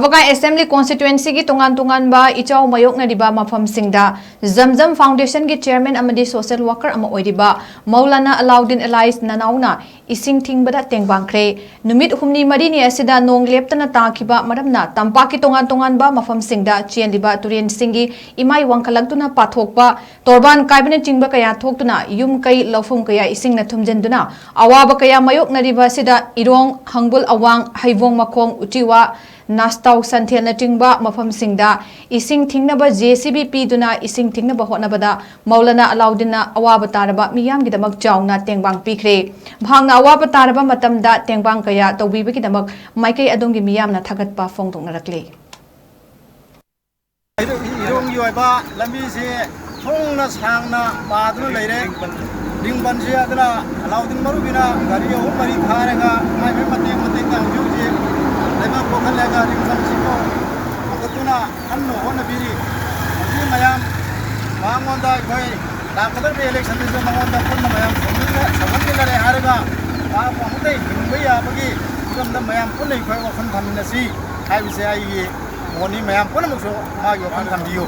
WABAGAI Assembly Constituency की TONGANBA Echao Mayoknariba Mapham Singda Zamzam Foundation की Chairman AMADI Social Worker OIRIBA Moulana Alauddin Elias Nanauna Esing Thingbada Tengbangkhre Numit Humni Marini Asida Nong Leptana Takiba Madamna Tampaki TONGANBA Mapham Singda Chienliba Turin Singi Imai Wankalagtuna Pathokpa Torban Cabinet Chingba Kaya Thoktuna Yum Kai Lofum Kaya Esing Nathumjenduna Awaba Kaya Mayoknariba Sida Irong Hangbul Awang Haivong Makong Uchiwa Nastau Santhel Natingba Mapham Singda Esing Thingbada JCB Piduna Esing Thingbada Hotnabada Moulana Alauddin Awaba Taraba Miyamgidamak Jauna Tengbangkhre Bhangna Awaba Taraba Matamda Tengbangkhre Tawbibagidamak Maikei Adongi Miyamna Thagatpa Fongdongnarakle Irong yoiba lamisi thongna sangna maduna leire ringbanji adana Alauddin marubina gari o mari tharega mai mateng ta juji lema kokhalega ringbanji ko agatuna anno hona biri ji mayam mangonda koi dakadar be election de mangonda phonna mayam samangila re harega ba pamudai hingbai abagi gamda mayam phunai koi wakhan thamina si haibise ai moni mayam phuna mukso ma yo khan thambiyo